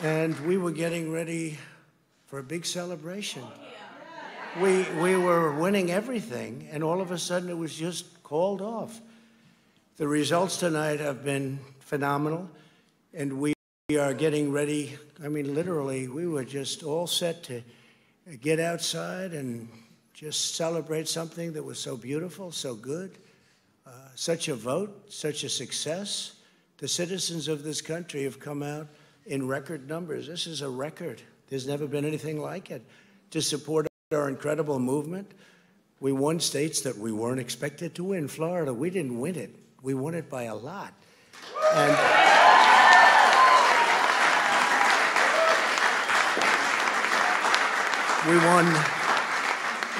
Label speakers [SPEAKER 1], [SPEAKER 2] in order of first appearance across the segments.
[SPEAKER 1] and we were getting ready for a big celebration. We were winning everything, and all of a sudden it was just called off. The results tonight have been phenomenal, and we are getting ready. I mean, literally, we were just all set to get outside and just celebrate something that was so beautiful, so good, such a vote, such a success. The citizens of this country have come out in record numbers. This is a record. There's never been anything like it. To support our incredible movement, we won states that we weren't expected to win. Florida, we didn't win it. We won it by a lot. And we won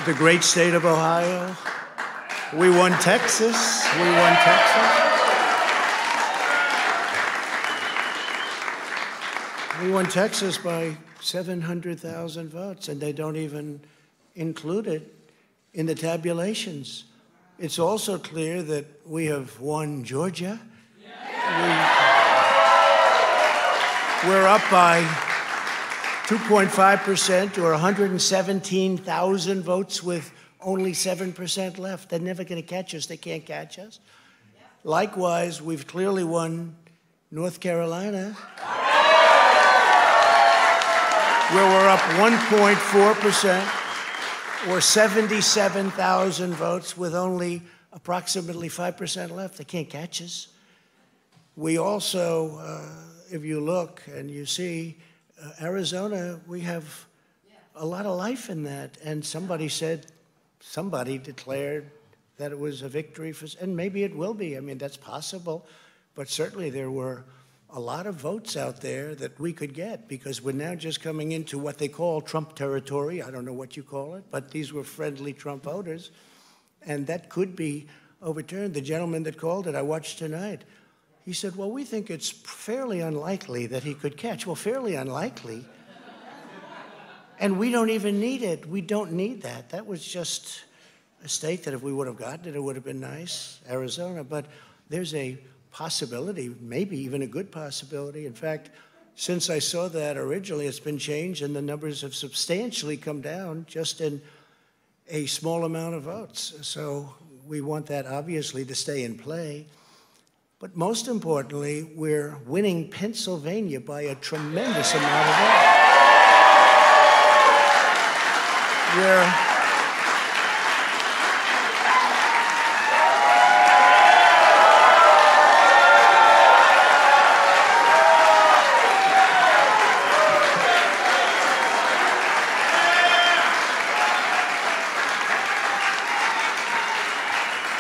[SPEAKER 1] the great state of Ohio. We won Texas. We won Texas. We won Texas by 700,000 votes, and they don't even include it in the tabulations. It's also clear that we have won Georgia. We're up by 2.5% or 117,000 votes with only 7% left. They're never going to catch us. They can't catch us. Likewise, we've clearly won North Carolina, where we're up 1.4% or 77,000 votes with only approximately 5% left. They can't catch us. We also, if you look and you see, Arizona, we have a lot of life in that. And somebody declared that it was a victory for, and maybe it will be. I mean, that's possible. But certainly there were a lot of votes out there that we could get, because we're now just coming into what they call Trump territory. I don't know what you call it, but these were friendly Trump voters, and that could be overturned. The gentleman that called it, I watched tonight, he said, well, we think it's fairly unlikely that he could catch. Well, fairly unlikely. And we don't even need it. We don't need that. That was just a state that if we would have gotten it, it would have been nice, Arizona. But there's a possibility, maybe even a good possibility. In fact, since I saw that originally, it's been changed, and the numbers have substantially come down just in a small amount of votes. So we want that, obviously, to stay in play. But most importantly, we're winning Pennsylvania by a tremendous amount of votes.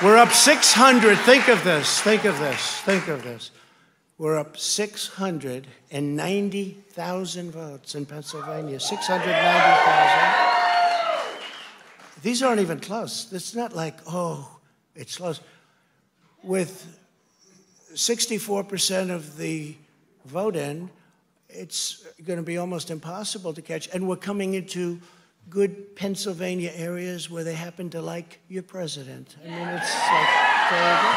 [SPEAKER 1] We're up 600. Think of this. Think of this. Think of this. We're up 690,000 votes in Pennsylvania. 690,000. These aren't even close. It's not like, oh, it's close. With 64% of the vote in, it's going to be almost impossible to catch. And we're coming into good Pennsylvania areas where they happen to like your president. I mean, it's like very good.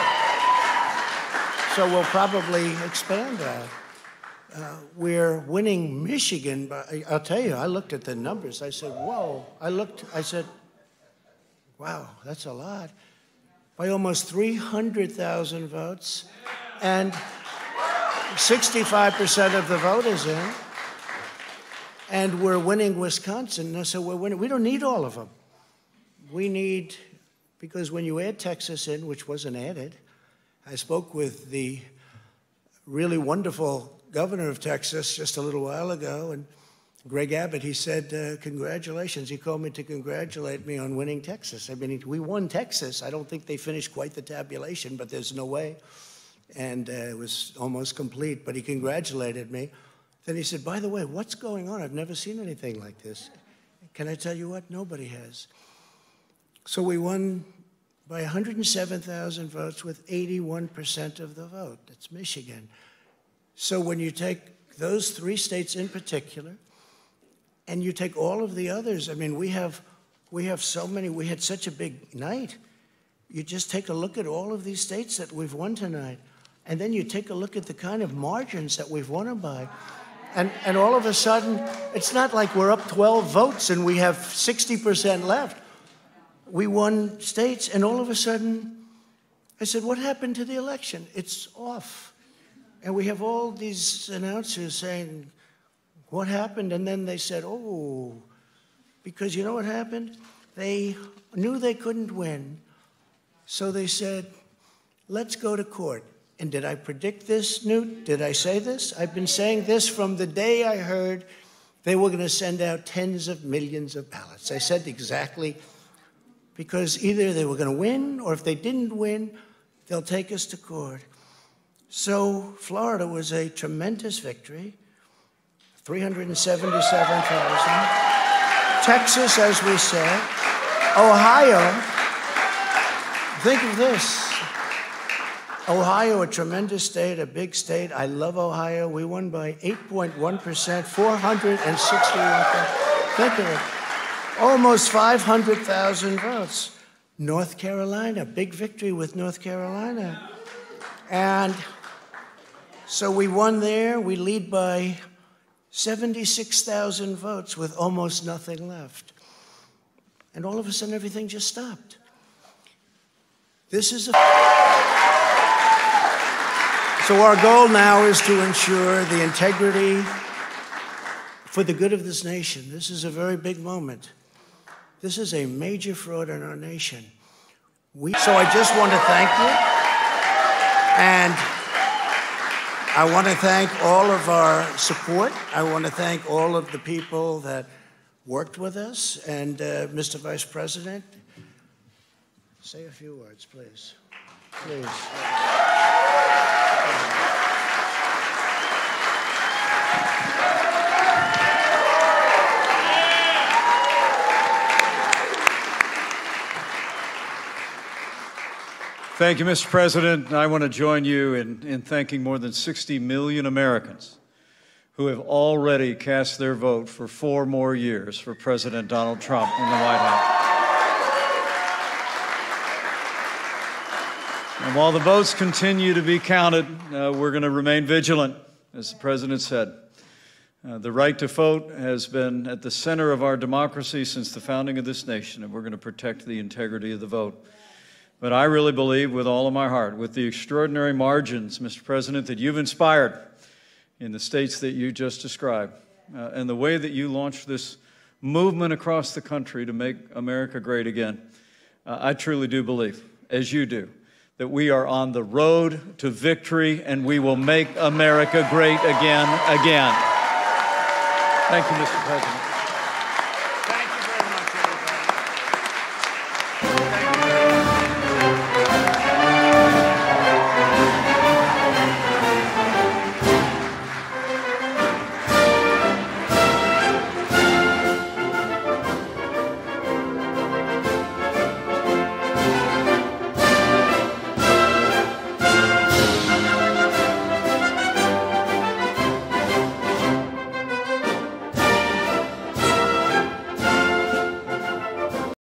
[SPEAKER 1] So we'll probably expand that. We're winning Michigan, but I'll tell you, I looked at the numbers. I said, whoa. I said, wow, that's a lot. By almost 300,000 votes, and 65% of the vote is in. And we're winning Wisconsin, so we're winning. We don't need all of them. We need, because when you add Texas in, which wasn't added, I spoke with the really wonderful governor of Texas just a little while ago, and Greg Abbott, he said, congratulations. He called me to congratulate me on winning Texas. I mean, we won Texas. I don't think they finished quite the tabulation, but there's no way. And it was almost complete, but he congratulated me. Then he said, by the way, what's going on? I've never seen anything like this. Can I tell you what? Nobody has. So we won by 107,000 votes with 81% of the vote. That's Michigan. So when you take those three states in particular, and you take all of the others, I mean, we have so many. We had such a big night. You just take a look at all of these states that we've won tonight, and then you take a look at the kind of margins that we've won them by. And all of a sudden, it's not like we're up 12 votes and we have 60% left. We won states, and all of a sudden, I said, what happened to the election? It's off. And we have all these announcers saying, what happened? And then they said, oh, because you know what happened? They knew they couldn't win, so they said, let's go to court. And did I predict this, Newt? Did I say this? I've been saying this from the day I heard they were going to send out tens of millions of ballots. I said exactly, because either they were going to win, or if they didn't win, they'll take us to court. So Florida was a tremendous victory, 377,000. Texas, as we said. Ohio, think of this. Ohio, a tremendous state, a big state. I love Ohio. We won by 8.1%, 461,000. Think of it. Almost 500,000 votes. North Carolina, big victory with North Carolina. And so we won there. We lead by 76,000 votes with almost nothing left. And all of a sudden, everything just stopped. This is So our goal now is to ensure the integrity for the good of this nation. This is a very big moment. This is a major fraud in our nation. So I just want to thank you. And I want to thank all of our support. I want to thank all of the people that worked with us. And Mr. Vice President, say a few words, please. Please.
[SPEAKER 2] Thank you, Mr. President. I want to join you in thanking more than 60 million Americans who have already cast their vote for 4 more years for President Donald Trump in the White House. And while the votes continue to be counted, we're going to remain vigilant, as the President said. The right to vote has been at the center of our democracy since the founding of this nation, and we're going to protect the integrity of the vote. But I really believe with all of my heart, with the extraordinary margins, Mr. President, that you've inspired in the states that you just described, and the way that you launched this movement across the country to make America great again, I truly do believe, as you do, that we are on the road to victory and we will make America great again. Thank you, Mr. President.